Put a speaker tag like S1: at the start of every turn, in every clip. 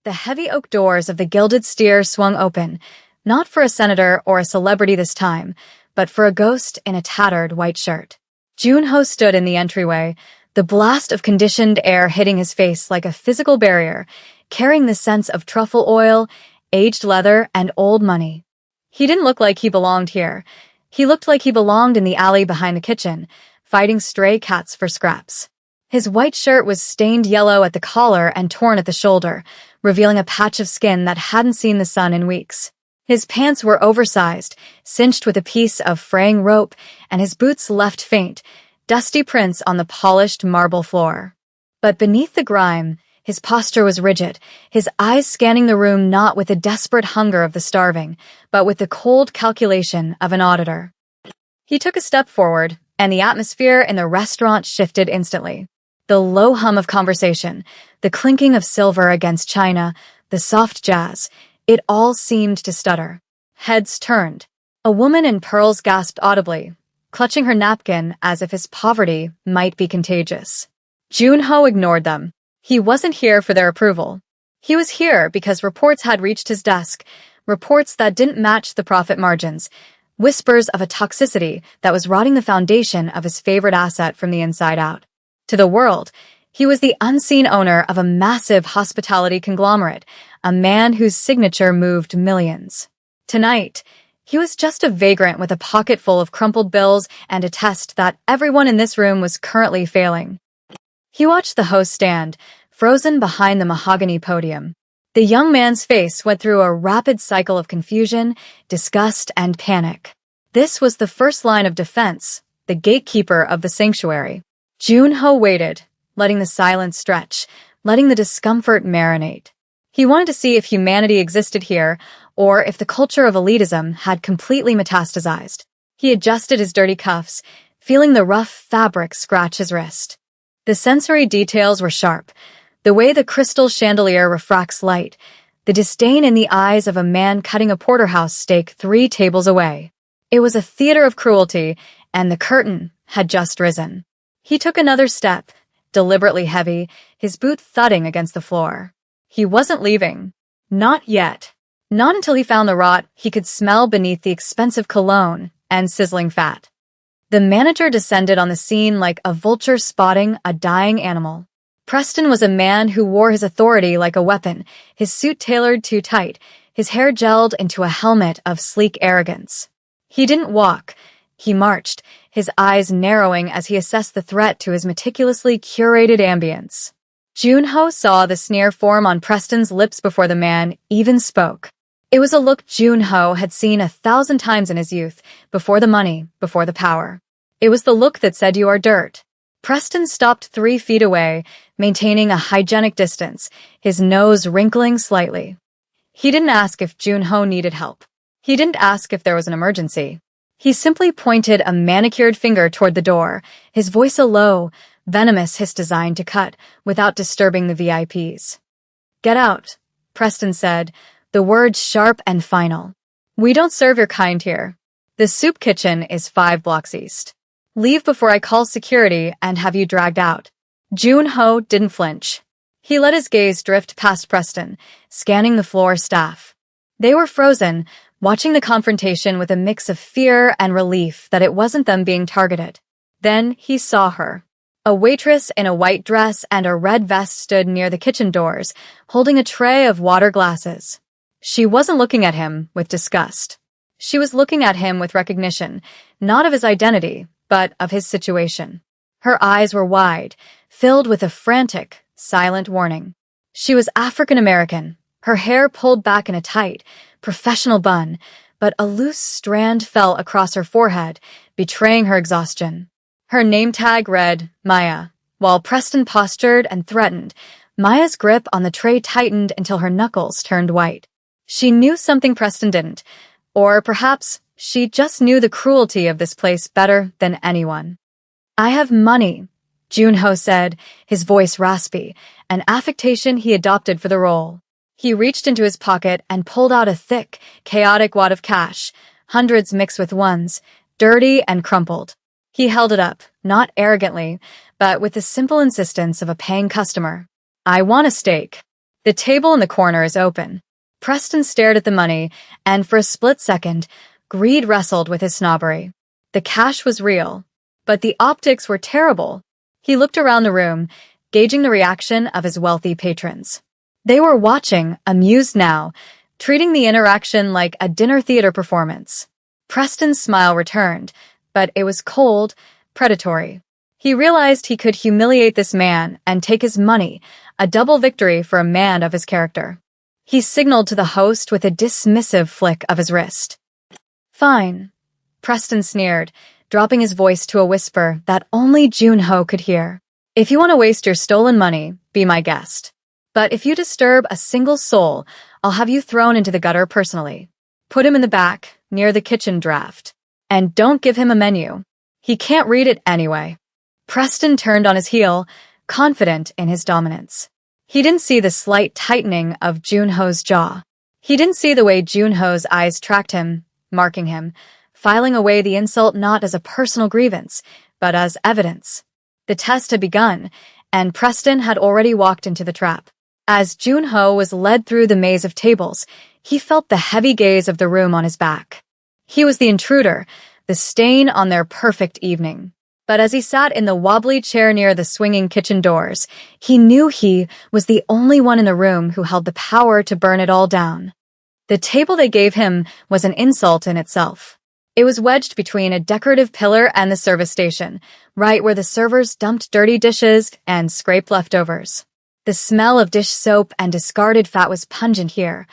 S1: The heavy oak doors of the Gilded Steer swung open, not for a senator or a celebrity this time, but for a ghost in a tattered white shirt. Junho stood in the entryway, the blast of conditioned air hitting his face like a physical barrier, carrying the sense of truffle oil, aged leather, and old money. He didn't look like he belonged here. He looked like he belonged in the alley behind the kitchen, fighting stray cats for scraps. His white shirt was stained yellow at the collar and torn at the shoulder, revealing a patch of skin that hadn't seen the sun in weeks. His pants were oversized, cinched with a piece of fraying rope, and his boots left faint, dusty prints on the polished marble floor. But beneath the grime, his posture was rigid, his eyes scanning the room not with the desperate hunger of the starving, but with the cold calculation of an auditor. He took a step forward, and the atmosphere in the restaurant shifted instantly. The low hum of conversation, the clinking of silver against china, the soft jazz, it all seemed to stutter. Heads turned. A woman in pearls gasped audibly, clutching her napkin as if his poverty might be contagious. Junho ignored them. He wasn't here for their approval. He was here because reports had reached his desk, reports that didn't match the profit margins, whispers of a toxicity that was rotting the foundation of his favorite asset from the inside out. To the world, he was the unseen owner of a massive hospitality conglomerate, a man whose signature moved millions. Tonight, he was just a vagrant with a pocket full of crumpled bills and a test that everyone in this room was currently failing. He watched the host stand, frozen behind the mahogany podium. The young man's face went through a rapid cycle of confusion, disgust, and panic. This was the first line of defense, the gatekeeper of the sanctuary. Junho waited, letting the silence stretch, letting the discomfort marinate. He wanted to see if humanity existed here, or if the culture of elitism had completely metastasized. He adjusted his dirty cuffs, feeling the rough fabric scratch his wrist. The sensory details were sharp, the way the crystal chandelier refracts light, the disdain in the eyes of a man cutting a porterhouse steak 3 tables away. It was a theater of cruelty, and the curtain had just risen. He took another step, deliberately heavy, his boot thudding against the floor. He wasn't leaving. Not yet. Not until he found the rot he could smell beneath the expensive cologne and sizzling fat. The manager descended on the scene like a vulture spotting a dying animal. Preston was a man who wore his authority like a weapon, his suit tailored too tight, his hair gelled into a helmet of sleek arrogance. He didn't walk. He marched, his eyes narrowing as he assessed the threat to his meticulously curated ambience. Junho saw the sneer form on Preston's lips before the man even spoke. It was a look Junho had seen 1,000 times in his youth, before the money, before the power. It was the look that said you are dirt. Preston stopped 3 feet away, maintaining a hygienic distance, his nose wrinkling slightly. He didn't ask if Junho needed help. He didn't ask if there was an emergency. He simply pointed a manicured finger toward the door, his voice a low, venomous hiss designed to cut without disturbing the VIPs. "Get out," Preston said, the words sharp and final. "We don't serve your kind here. The soup kitchen is 5 blocks east. Leave before I call security and have you dragged out." Junho didn't flinch. He let his gaze drift past Preston, scanning the floor staff. They were frozen, watching the confrontation with a mix of fear and relief that it wasn't them being targeted. Then he saw her. A waitress in a white dress and a red vest stood near the kitchen doors, holding a tray of water glasses. She wasn't looking at him with disgust. She was looking at him with recognition, not of his identity, but of his situation. Her eyes were wide, filled with a frantic, silent warning. She was African American, her hair pulled back in a tight, professional bun, but a loose strand fell across her forehead, betraying her exhaustion. Her name tag read Maya. While Preston postured and threatened, Maya's grip on the tray tightened until her knuckles turned white. She knew something Preston didn't, or perhaps she just knew the cruelty of this place better than anyone. "I have money," Junho said, his voice raspy, an affectation he adopted for the role. He reached into his pocket and pulled out a thick, chaotic wad of cash, hundreds mixed with ones, dirty and crumpled. He held it up, not arrogantly, but with the simple insistence of a paying customer. "I want a steak." The table in the corner is open. Preston stared at the money, and for a split second, greed wrestled with his snobbery. The cash was real, but the optics were terrible. He looked around the room, gauging the reaction of his wealthy patrons. They were watching, amused now, treating the interaction like a dinner theater performance. Preston's smile returned, but it was cold, predatory. He realized he could humiliate this man and take his money, a double victory for a man of his character. He signaled to the host with a dismissive flick of his wrist. "Fine," Preston sneered, dropping his voice to a whisper that only Junho could hear. "If you want to waste your stolen money, be my guest. But if you disturb a single soul, I'll have you thrown into the gutter personally. Put him in the back, near the kitchen draft. And don't give him a menu. He can't read it anyway." Preston turned on his heel, confident in his dominance. He didn't see the slight tightening of Junho's jaw. He didn't see the way Junho's eyes tracked him, marking him, filing away the insult not as a personal grievance, but as evidence. The test had begun, and Preston had already walked into the trap. As Junho was led through the maze of tables, he felt the heavy gaze of the room on his back. He was the intruder, the stain on their perfect evening. But as he sat in the wobbly chair near the swinging kitchen doors, he knew he was the only one in the room who held the power to burn it all down. The table they gave him was an insult in itself. It was wedged between a decorative pillar and the service station, right where the servers dumped dirty dishes and scraped leftovers. The smell of dish soap and discarded fat was pungent here,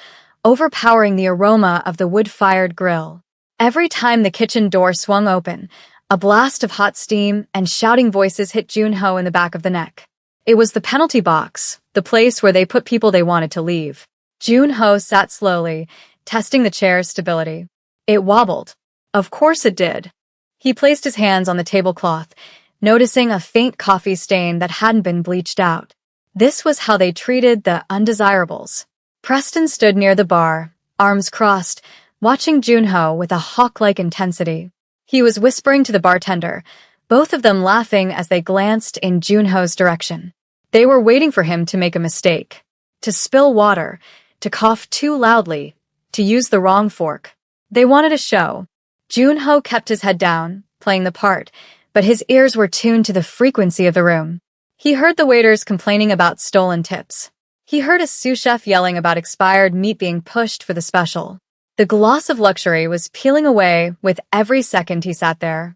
S1: overpowering the aroma of the wood-fired grill. Every time the kitchen door swung open, a blast of hot steam and shouting voices hit Junho in the back of the neck. It was the penalty box, the place where they put people they wanted to leave. Junho sat slowly, testing the chair's stability. It wobbled. Of course it did. He placed his hands on the tablecloth, noticing a faint coffee stain that hadn't been bleached out. This was how they treated the undesirables. Preston stood near the bar, arms crossed, watching Junho with a hawk-like intensity. He was whispering to the bartender, both of them laughing as they glanced in Junho's direction. They were waiting for him to make a mistake, to spill water, to cough too loudly, to use the wrong fork. They wanted a show. Junho kept his head down, playing the part, but his ears were tuned to the frequency of the room. He heard the waiters complaining about stolen tips. He heard a sous chef yelling about expired meat being pushed for the special. The gloss of luxury was peeling away with every second he sat there.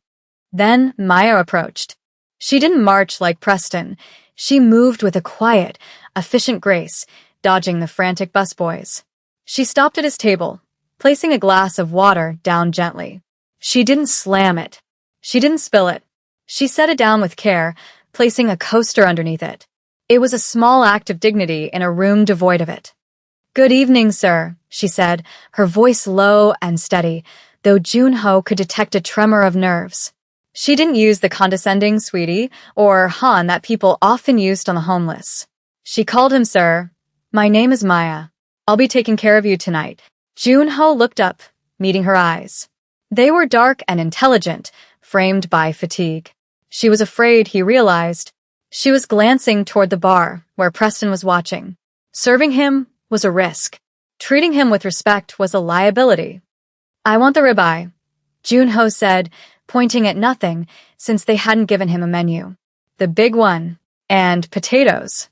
S1: Then Maya approached. She didn't march like Preston. She moved with a quiet, efficient grace, dodging the frantic busboys. She stopped at his table, placing a glass of water down gently. She didn't slam it. She didn't spill it. She set it down with care, placing a coaster underneath it. It was a small act of dignity in a room devoid of it. "Good evening, sir," she said, her voice low and steady, though Junho could detect a tremor of nerves. She didn't use the condescending sweetie or han that people often used on the homeless. She called him sir. "My name is Maya. I'll be taking care of you tonight." Junho looked up, meeting her eyes. They were dark and intelligent, framed by fatigue. She was afraid, he realized. She was glancing toward the bar, where Preston was watching. Serving him was a risk. Treating him with respect was a liability. "I want the ribeye," Junho said, pointing at nothing, since they hadn't given him a menu. "The big one. And potatoes."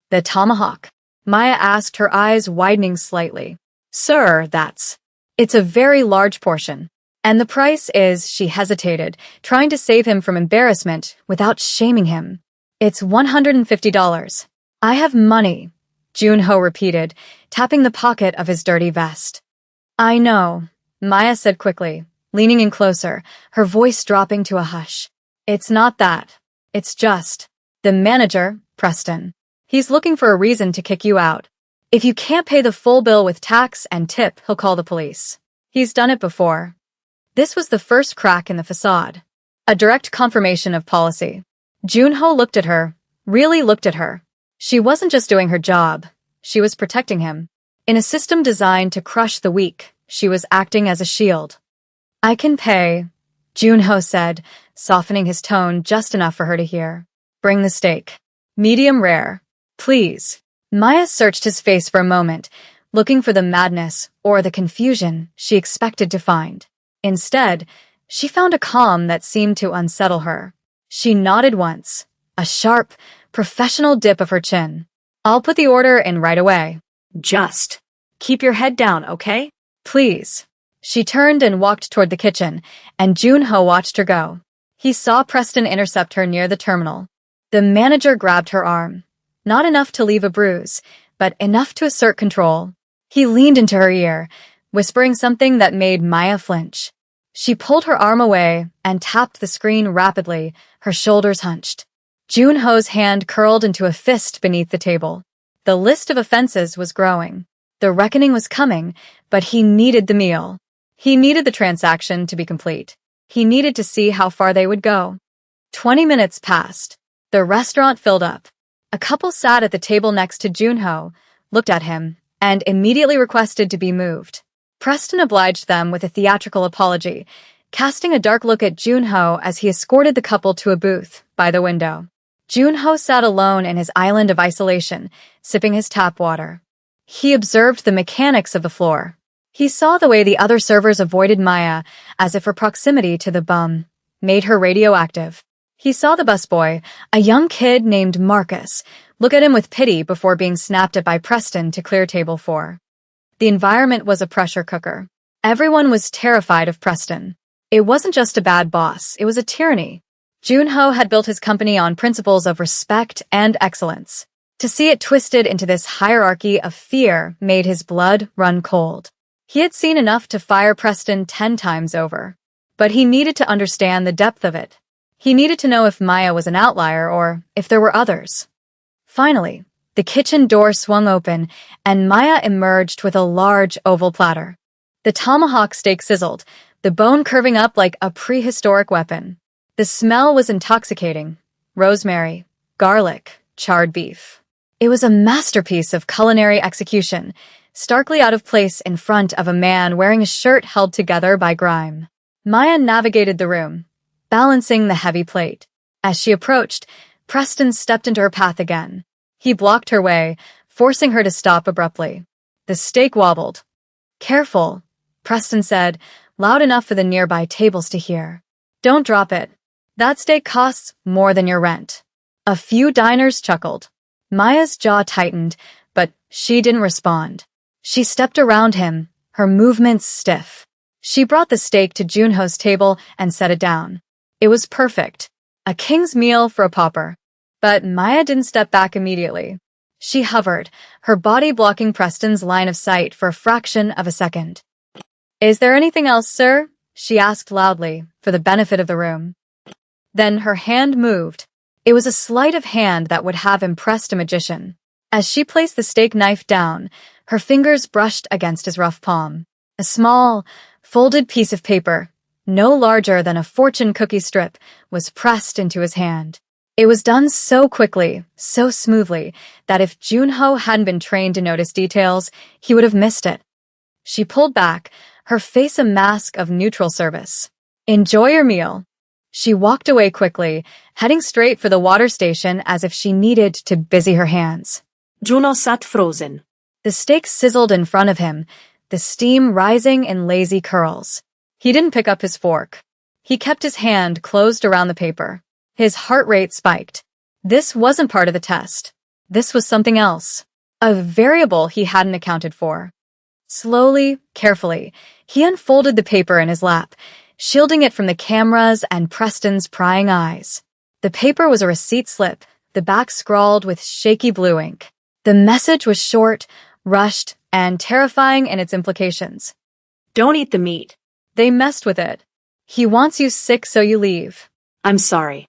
S1: "The tomahawk?" Maya asked, her eyes widening slightly. "Sir, it's a very large portion. And the price is," she hesitated, trying to save him from embarrassment without shaming him. "It's $150. "I have money," Junho repeated, tapping the pocket of his dirty vest. "I know," Maya said quickly, leaning in closer, her voice dropping to a hush. "It's not that. It's just the manager, Preston. He's looking for a reason to kick you out. If you can't pay the full bill with tax and tip, he'll call the police. He's done it before." This was the first crack in the facade. A direct confirmation of policy. Junho looked at her, really looked at her. She wasn't just doing her job, she was protecting him. In a system designed to crush the weak, she was acting as a shield. "I can pay," Junho said, softening his tone just enough for her to hear. "Bring the steak. Medium rare. Please." Maya searched his face for a moment, looking for the madness or the confusion she expected to find. Instead, she found a calm that seemed to unsettle her. She nodded once, a sharp, professional dip of her chin. "I'll put the order in right away.
S2: Just keep your head down, okay?
S1: Please." She turned and walked toward the kitchen, and Junho watched her go. He saw Preston intercept her near the terminal. The manager grabbed her arm. Not enough to leave a bruise, but enough to assert control. He leaned into her ear, whispering something that made Maya flinch. She pulled her arm away and tapped the screen rapidly, her shoulders hunched. Junho's hand curled into a fist beneath the table. The list of offenses was growing. The reckoning was coming, but he needed the meal. He needed the transaction to be complete. He needed to see how far they would go. 20 minutes passed. The restaurant filled up. A couple sat at the table next to Junho, looked at him, and immediately requested to be moved. Preston obliged them with a theatrical apology, casting a dark look at Junho as he escorted the couple to a booth by the window. Junho sat alone in his island of isolation, sipping his tap water. He observed the mechanics of the floor. He saw the way the other servers avoided Maya, as if her proximity to the bum made her radioactive. He saw the busboy, a young kid named Marcus, look at him with pity before being snapped at by Preston to clear table 4. The environment was a pressure cooker. Everyone was terrified of Preston. It wasn't just a bad boss, it was a tyranny. Junho had built his company on principles of respect and excellence. To see it twisted into this hierarchy of fear made his blood run cold. He had seen enough to fire Preston 10 times over. But he needed to understand the depth of it. He needed to know if Maya was an outlier or if there were others. Finally, the kitchen door swung open and Maya emerged with a large oval platter. The tomahawk steak sizzled, the bone curving up like a prehistoric weapon. The smell was intoxicating. Rosemary, garlic, charred beef. It was a masterpiece of culinary execution, starkly out of place in front of a man wearing a shirt held together by grime. Maya navigated the room, balancing the heavy plate. As she approached, Preston stepped into her path again. He blocked her way, forcing her to stop abruptly. The steak wobbled. "Careful," Preston said, loud enough for the nearby tables to hear. "Don't drop it. That steak costs more than your rent." A few diners chuckled. Maya's jaw tightened, but she didn't respond. She stepped around him, her movements stiff. She brought the steak to Junho's table and set it down. It was perfect. A king's meal for a pauper. But Maya didn't step back immediately. She hovered, her body blocking Preston's line of sight for a fraction of a second. "Is there anything else, sir?" she asked loudly, for the benefit of the room. Then her hand moved. It was a sleight of hand that would have impressed a magician. As she placed the steak knife down, her fingers brushed against his rough palm. A small, folded piece of paper, no larger than a fortune cookie strip, was pressed into his hand. It was done so quickly, so smoothly, that if Junho hadn't been trained to notice details, he would have missed it. She pulled back, her face a mask of neutral service. "Enjoy your meal." She walked away quickly, heading straight for the water station as if she needed to busy her hands.
S2: Juno sat frozen.
S1: The steak sizzled in front of him, the steam rising in lazy curls. He didn't pick up his fork. He kept his hand closed around the paper. His heart rate spiked. This wasn't part of the test. This was something else. A variable he hadn't accounted for. Slowly, carefully, he unfolded the paper in his lap, shielding it from the cameras and Preston's prying eyes. The paper was a receipt slip, the back scrawled with shaky blue ink. The message was short, rushed, and terrifying in its implications.
S2: "Don't eat the meat."
S1: They messed with it. "He wants you sick so you leave."
S2: "I'm sorry."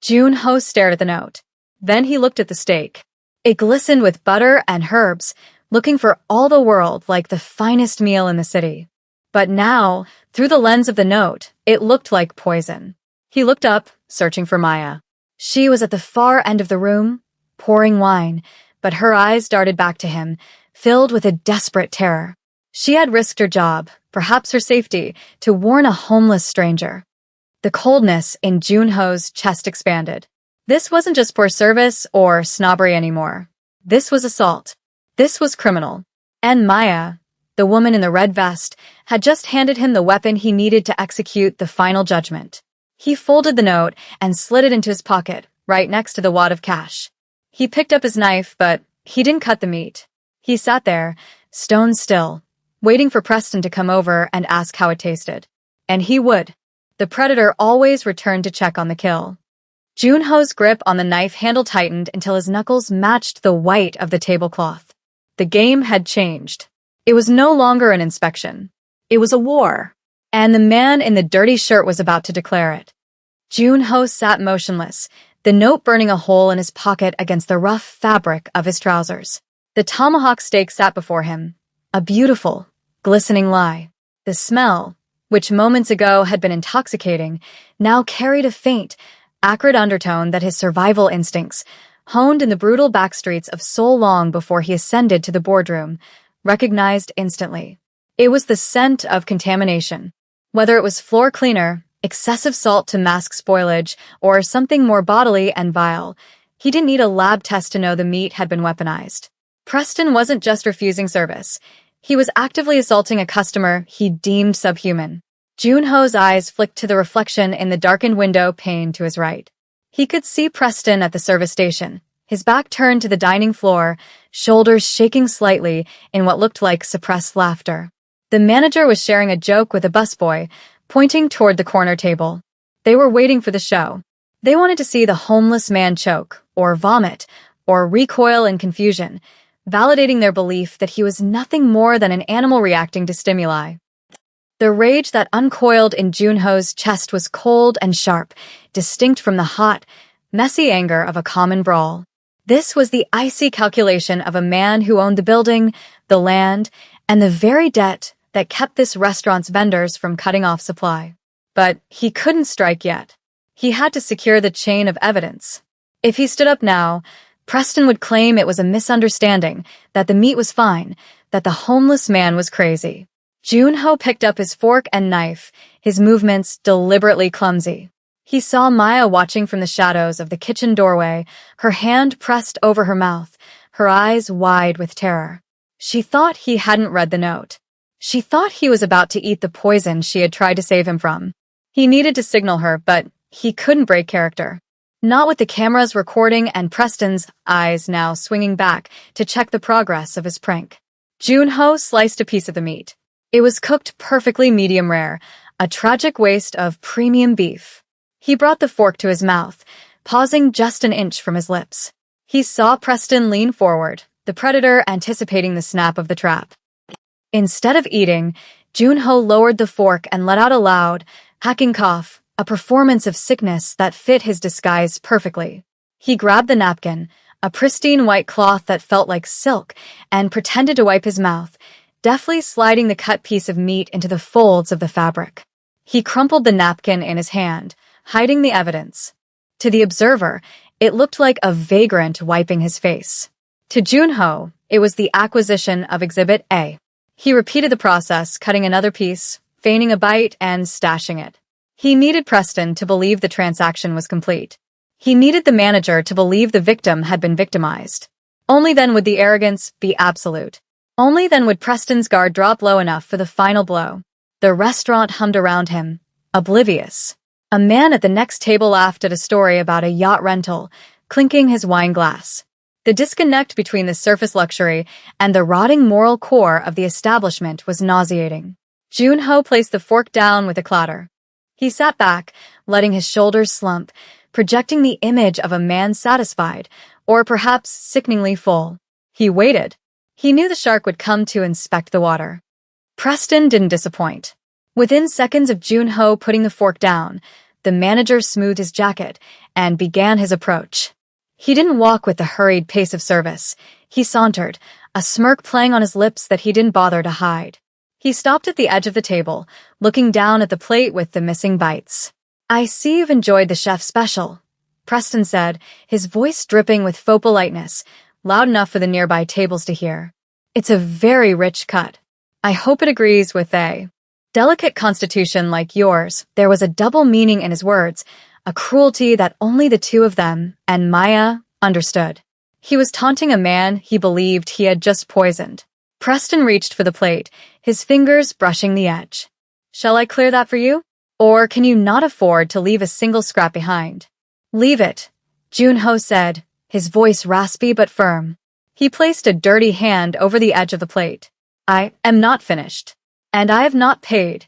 S1: Junho stared at the note. Then he looked at the steak. It glistened with butter and herbs, looking for all the world like the finest meal in the city. But now, through the lens of the note, it looked like poison. He looked up, searching for Maya. She was at the far end of the room, pouring wine, but her eyes darted back to him, filled with a desperate terror. She had risked her job, perhaps her safety, to warn a homeless stranger. The coldness in Junho's chest expanded. This wasn't just poor service or snobbery anymore. This was assault. This was criminal. And Maya, the woman in the red vest, had just handed him the weapon he needed to execute the final judgment. He folded the note and slid it into his pocket, right next to the wad of cash. He picked up his knife, but he didn't cut the meat. He sat there, stone still, waiting for Preston to come over and ask how it tasted. And he would. The predator always returned to check on the kill. Junho's grip on the knife handle tightened until his knuckles matched the white of the tablecloth. The game had changed. It was no longer an inspection. It was a war. And the man in the dirty shirt was about to declare it. Junho sat motionless, the note burning a hole in his pocket against the rough fabric of his trousers. The tomahawk steak sat before him, a beautiful, glistening lie. The smell, which moments ago had been intoxicating, now carried a faint, acrid undertone that his survival instincts, honed in the brutal backstreets of so long before he ascended to the boardroom, recognized instantly. It was the scent of contamination. Whether it was floor cleaner, excessive salt to mask spoilage, or something more bodily and vile, he didn't need a lab test to know the meat had been weaponized. Preston wasn't just refusing service. He was actively assaulting a customer he deemed subhuman. Junho's eyes flicked to the reflection in the darkened window pane to his right. He could see Preston at the service station, his back turned to the dining floor, shoulders shaking slightly in what looked like suppressed laughter. The manager was sharing a joke with a busboy, pointing toward the corner table. They were waiting for the show. They wanted to see the homeless man choke, or vomit, or recoil in confusion, validating their belief that he was nothing more than an animal reacting to stimuli. The rage that uncoiled in Junho's chest was cold and sharp, distinct from the hot, messy anger of a common brawl. This was the icy calculation of a man who owned the building, the land, and the very debt that kept this restaurant's vendors from cutting off supply. But he couldn't strike yet. He had to secure the chain of evidence. If he stood up now, Preston would claim it was a misunderstanding, that the meat was fine, that the homeless man was crazy. Junho picked up his fork and knife, his movements deliberately clumsy. He saw Maya watching from the shadows of the kitchen doorway, her hand pressed over her mouth, her eyes wide with terror. She thought he hadn't read the note. She thought he was about to eat the poison she had tried to save him from. He needed to signal her, but he couldn't break character. Not with the cameras recording and Preston's eyes now swinging back to check the progress of his prank. Junho sliced a piece of the meat. It was cooked perfectly medium rare, a tragic waste of premium beef. He brought the fork to his mouth, pausing just an inch from his lips. He saw Preston lean forward, the predator anticipating the snap of the trap. Instead of eating, Junho lowered the fork and let out a loud, hacking cough, a performance of sickness that fit his disguise perfectly. He grabbed the napkin, a pristine white cloth that felt like silk, and pretended to wipe his mouth, deftly sliding the cut piece of meat into the folds of the fabric. He crumpled the napkin in his hand, hiding the evidence. To the observer, it looked like a vagrant wiping his face. To Junho, it was the acquisition of Exhibit A. He repeated the process, cutting another piece, feigning a bite, and stashing it. He needed Preston to believe the transaction was complete. He needed the manager to believe the victim had been victimized. Only then would the arrogance be absolute. Only then would Preston's guard drop low enough for the final blow. The restaurant hummed around him, oblivious. A man at the next table laughed at a story about a yacht rental, clinking his wine glass. The disconnect between the surface luxury and the rotting moral core of the establishment was nauseating. Junho placed the fork down with a clatter. He sat back, letting his shoulders slump, projecting the image of a man satisfied, or perhaps sickeningly full. He waited. He knew the shark would come to inspect the water. Preston didn't disappoint. Within seconds of Junho putting the fork down, the manager smoothed his jacket and began his approach. He didn't walk with the hurried pace of service. He sauntered, a smirk playing on his lips that he didn't bother to hide. He stopped at the edge of the table, looking down at the plate with the missing bites. "I see you've enjoyed the chef's special," Preston said, his voice dripping with faux politeness, loud enough for the nearby tables to hear. "It's a very rich cut. I hope it agrees with a delicate constitution like yours." There was a double meaning in his words, a cruelty that only the two of them and Maya understood. He was taunting a man he believed he had just poisoned. Preston reached for the plate, his fingers brushing the edge. "Shall I clear that for you? Or can you not afford to leave a single scrap behind?" "Leave it," Junho said, his voice raspy but firm. He placed a dirty hand over the edge of the plate. "I am not finished. And I have not paid."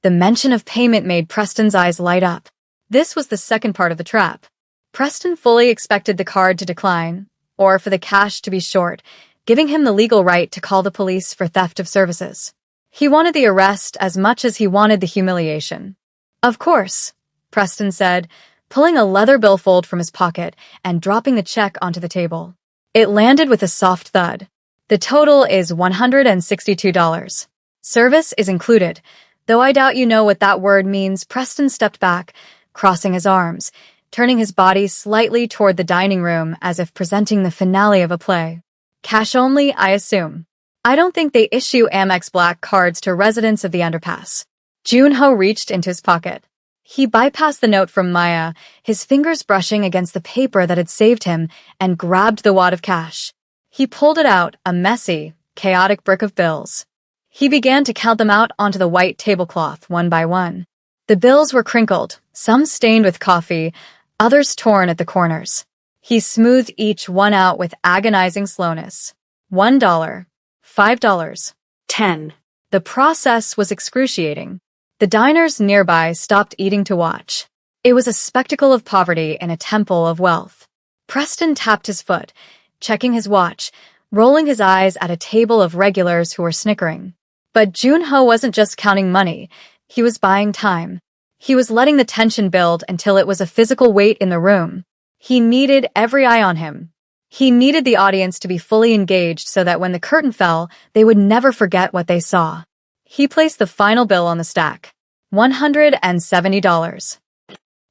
S1: The mention of payment made Preston's eyes light up. This was the second part of the trap. Preston fully expected the card to decline, or for the cash to be short, giving him the legal right to call the police for theft of services. He wanted the arrest as much as he wanted the humiliation. "Of course," Preston said, pulling a leather billfold from his pocket and dropping the check onto the table. It landed with a soft thud. "The total is $162. Service is included, though I doubt you know what that word means." Preston stepped back, crossing his arms, turning his body slightly toward the dining room as if presenting the finale of a play. "Cash only, I assume. I don't think they issue Amex Black cards to residents of the underpass." Junho reached into his pocket. He bypassed the note from Maya, his fingers brushing against the paper that had saved him, and grabbed the wad of cash. He pulled it out, a messy, chaotic brick of bills. He began to count them out onto the white tablecloth, one by one. The bills were crinkled, some stained with coffee, others torn at the corners. He smoothed each one out with agonizing slowness. $1, $5,
S2: 10.
S1: The process was excruciating. The diners nearby stopped eating to watch. It was a spectacle of poverty in a temple of wealth. Preston tapped his foot, checking his watch, rolling his eyes at a table of regulars who were snickering. But Junho wasn't just counting money, he was buying time. He was letting the tension build until it was a physical weight in the room. He needed every eye on him. He needed the audience to be fully engaged so that when the curtain fell, they would never forget what they saw. He placed the final bill on the stack. $170.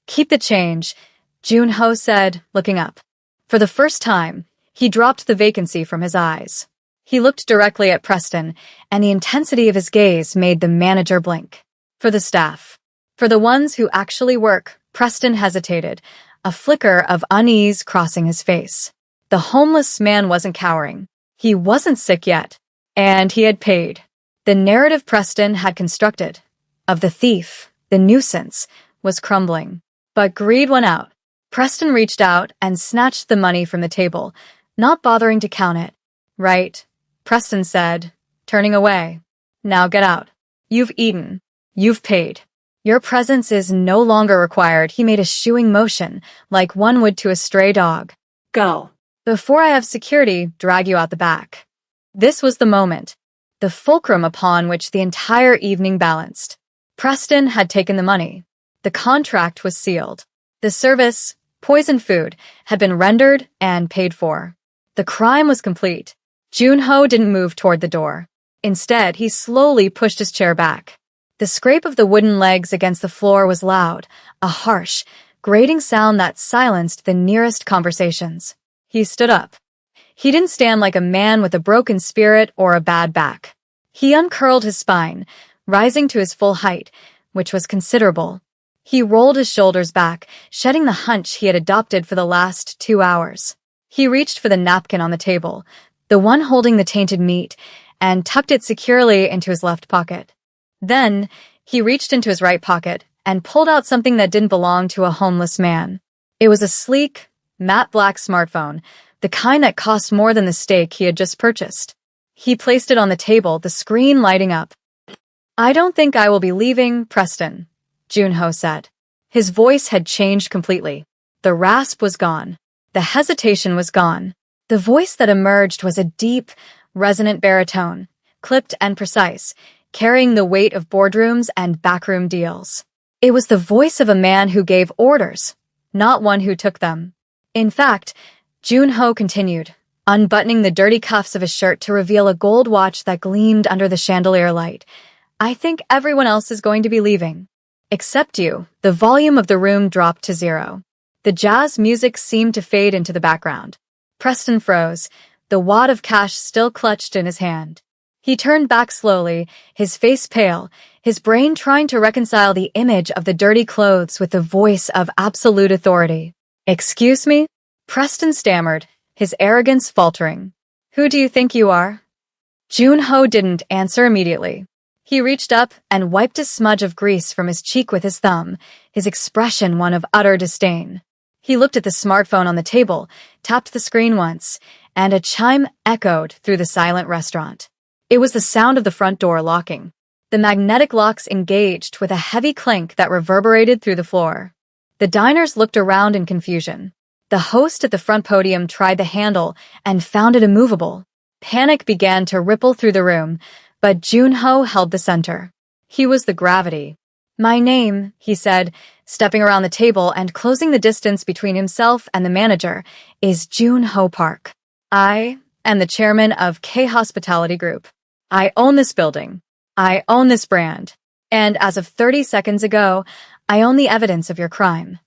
S1: "Keep the change," Junho said, looking up. For the first time, he dropped the vacancy from his eyes. He looked directly at Preston, and the intensity of his gaze made the manager blink. "For the staff. For the ones who actually work," Preston hesitated, a flicker of unease crossing his face. The homeless man wasn't cowering. He wasn't sick yet, and he had paid. The narrative Preston had constructed, of the thief, the nuisance, was crumbling. But greed won out. Preston reached out and snatched the money from the table, not bothering to count it. "Right," Preston said, turning away. "Now get out. You've eaten. You've paid. Your presence is no longer required." He made a shooing motion, like one would to a stray dog.
S2: Go.
S1: "Before I have security drag you out the back." This was the moment, the fulcrum upon which the entire evening balanced. Preston had taken the money. The contract was sealed. The service, poisoned food, had been rendered and paid for. The crime was complete. Junho didn't move toward the door. Instead, he slowly pushed his chair back. The scrape of the wooden legs against the floor was loud, a harsh, grating sound that silenced the nearest conversations. He stood up. He didn't stand like a man with a broken spirit or a bad back. He uncurled his spine, rising to his full height, which was considerable. He rolled his shoulders back, shedding the hunch he had adopted for the last 2 hours. He reached for the napkin on the table, the one holding the tainted meat, and tucked it securely into his left pocket. Then, he reached into his right pocket and pulled out something that didn't belong to a homeless man. It was a sleek, matte black smartphone, the kind that cost more than the steak he had just purchased. He placed it on the table, the screen lighting up. "I don't think I will be leaving, Preston," Junho said. His voice had changed completely. The rasp was gone. The hesitation was gone. The voice that emerged was a deep, resonant baritone, clipped and precise, carrying the weight of boardrooms and backroom deals. It was the voice of a man who gave orders, not one who took them. In fact, Junho continued, unbuttoning the dirty cuffs of his shirt to reveal a gold watch that gleamed under the chandelier light. "I think everyone else is going to be leaving. Except you." The volume of the room dropped to 0. The jazz music seemed to fade into the background. Preston froze, the wad of cash still clutched in his hand. He turned back slowly, his face pale, his brain trying to reconcile the image of the dirty clothes with the voice of absolute authority. "Excuse me?" Preston stammered, his arrogance faltering. "Who do you think you are?" Jun-ho didn't answer immediately. He reached up and wiped a smudge of grease from his cheek with his thumb, his expression one of utter disdain. He looked at the smartphone on the table, tapped the screen once, and a chime echoed through the silent restaurant. It was the sound of the front door locking. The magnetic locks engaged with a heavy clink that reverberated through the floor. The diners looked around in confusion. The host at the front podium tried the handle and found it immovable. Panic began to ripple through the room, but Jun-ho held the center. He was the gravity. "My name," he said, stepping around the table and closing the distance between himself and the manager, "is Jun-ho Park. I am the chairman of K Hospitality Group. I own this building. I own this brand. And as of 30 seconds ago, I own the evidence of your crime."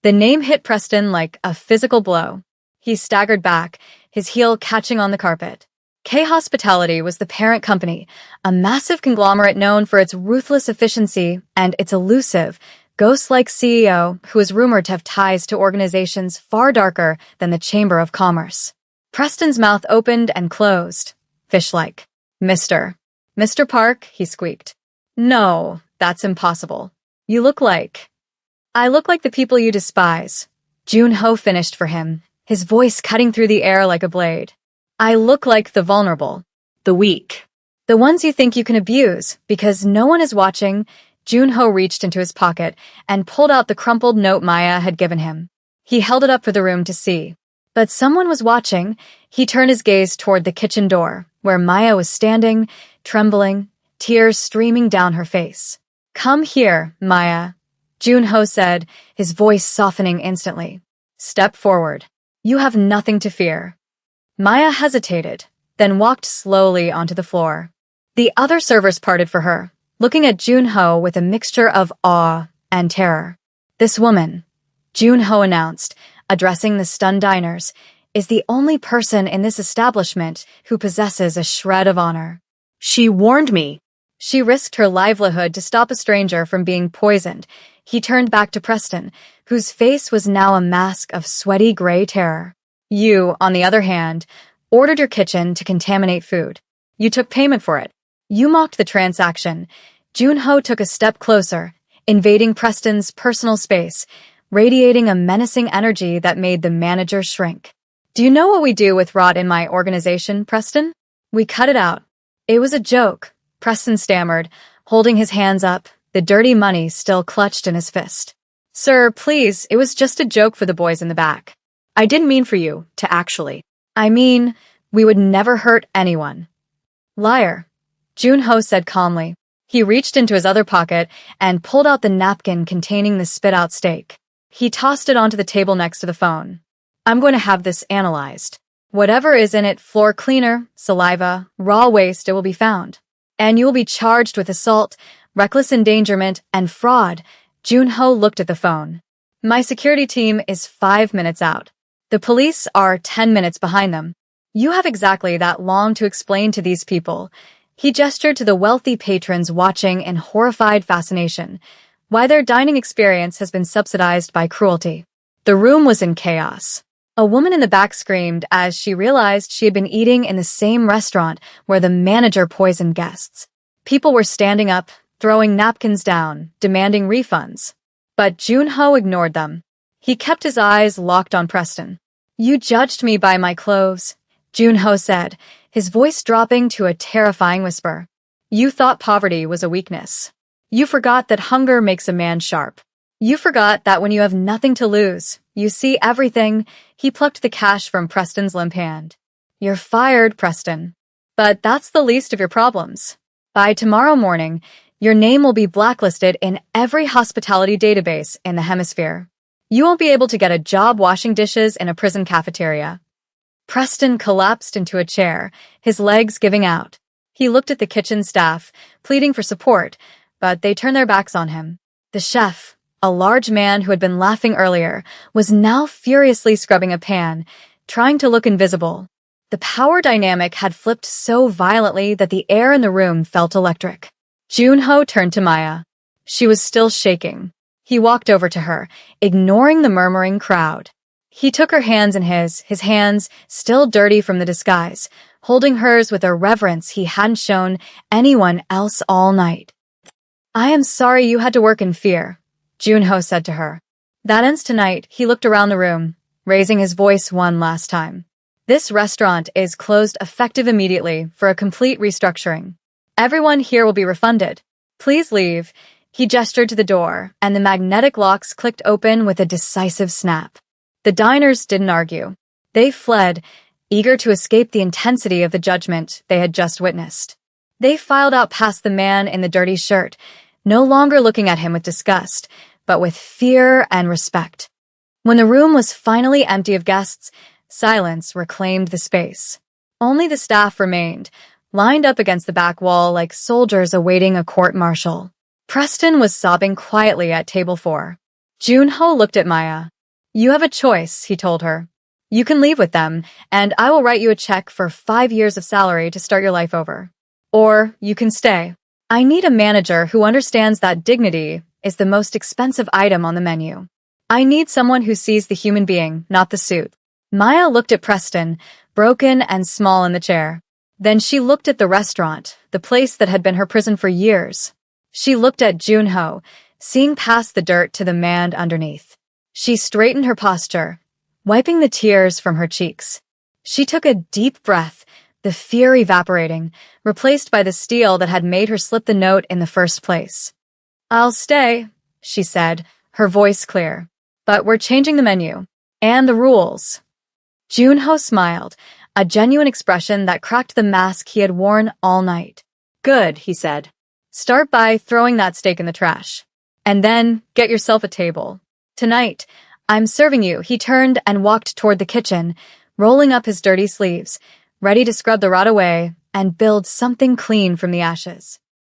S1: The name hit Preston like a physical blow. He staggered back, his heel catching on the carpet. K Hospitality was the parent company, a massive conglomerate known for its ruthless efficiency and its elusive, ghost-like CEO who is rumored to have ties to organizations far darker than the Chamber of Commerce. Preston's mouth opened and closed, fish-like. Mr. Park," he squeaked. "No, that's impossible. You look like—" "I look like the people you despise." Jun-ho finished for him, his voice cutting through the air like a blade. "I look like the vulnerable, the weak, the ones you think you can abuse because no one is watching." Jun-ho reached into his pocket and pulled out the crumpled note Maya had given him. He held it up for the room to see. But someone was watching. He turned his gaze toward the kitchen door, where Maya was standing, trembling, tears streaming down her face. "Come here, Maya," Jun-ho said, his voice softening instantly. "Step forward. You have nothing to fear." Maya hesitated, then walked slowly onto the floor. The other servers parted for her, looking at Jun-ho with a mixture of awe and terror. "This woman," Jun-ho announced, addressing the stunned diners, "is the only person in this establishment who possesses a shred of honor.
S2: She warned me."
S1: She risked her livelihood to stop a stranger from being poisoned. He turned back to Preston, whose face was now a mask of sweaty gray terror. "You, on the other hand, ordered your kitchen to contaminate food. You took payment for it. You mocked the transaction." Jun-ho took a step closer, invading Preston's personal space, radiating a menacing energy that made the manager shrink. "Do you know what we do with rot in my organization, Preston? We cut it out." "It was a joke," Preston stammered, holding his hands up, the dirty money still clutched in his fist. "Sir, please, it was just a joke for the boys in the back."
S2: "I didn't mean for you to actually."
S1: "I mean, we would never hurt anyone." "Liar," Jun-ho said calmly. He reached into his other pocket and pulled out the napkin containing the spit-out steak. He tossed it onto the table next to the phone. "I'm going to have this analyzed. Whatever is in it, floor cleaner, saliva, raw waste, it will be found. And you will be charged with assault, reckless endangerment, and fraud." Jun-ho looked at the phone. "My security team is 5 minutes out. The police are 10 minutes behind them. You have exactly that long to explain to these people." He gestured to the wealthy patrons watching in horrified fascination, why their dining experience has been subsidized by cruelty. The room was in chaos. A woman in the back screamed as she realized she had been eating in the same restaurant where the manager poisoned guests. People were standing up, throwing napkins down, demanding refunds. But Jun-ho ignored them. He kept his eyes locked on Preston. "You judged me by my clothes," Jun-ho said, his voice dropping to a terrifying whisper. "You thought poverty was a weakness. You forgot that hunger makes a man sharp. You forgot that when you have nothing to lose, you see everything." He plucked the cash from Preston's limp hand. "You're fired, Preston. But that's the least of your problems. By tomorrow morning, your name will be blacklisted in every hospitality database in the hemisphere. You won't be able to get a job washing dishes in a prison cafeteria." Preston collapsed into a chair, his legs giving out. He looked at the kitchen staff, pleading for support, but they turned their backs on him. The chef, a large man who had been laughing earlier, was now furiously scrubbing a pan, trying to look invisible. The power dynamic had flipped so violently that the air in the room felt electric. Jun-ho turned to Maya. She was still shaking. He walked over to her, ignoring the murmuring crowd. He took her hands in his hands still dirty from the disguise, holding hers with a reverence he hadn't shown anyone else all night. "I am sorry you had to work in fear," Junho said to her. "That ends tonight." He looked around the room, raising his voice one last time. "This restaurant is closed effective immediately for a complete restructuring. Everyone here will be refunded. Please leave." He gestured to the door, and the magnetic locks clicked open with a decisive snap. The diners didn't argue. They fled, eager to escape the intensity of the judgment they had just witnessed. They filed out past the man in the dirty shirt, no longer looking at him with disgust, but with fear and respect. When the room was finally empty of guests, silence reclaimed the space. Only the staff remained, lined up against the back wall like soldiers awaiting a court-martial. Preston was sobbing quietly at table 4. Junho looked at Maya. "You have a choice," he told her. "You can leave with them, and I will write you a check for 5 years of salary to start your life over. Or you can stay. I need a manager who understands that dignity is the most expensive item on the menu. I need someone who sees the human being, not the suit." Maya looked at Preston, broken and small in the chair. Then she looked at the restaurant, the place that had been her prison for years. She looked at Junho, seeing past the dirt to the man underneath. She straightened her posture, wiping the tears from her cheeks. She took a deep breath, the fear evaporating, replaced by the steel that had made her slip the note in the first place. "I'll stay," she said, her voice clear. "But we're changing the menu. And the rules." Junho smiled, a genuine expression that cracked the mask he had worn all night. "Good," he said. "Start by throwing that steak in the trash. And then get yourself a table. Tonight, I'm serving you." He turned and walked toward the kitchen, rolling up his dirty sleeves, ready to scrub the rot away and build something clean from the ashes.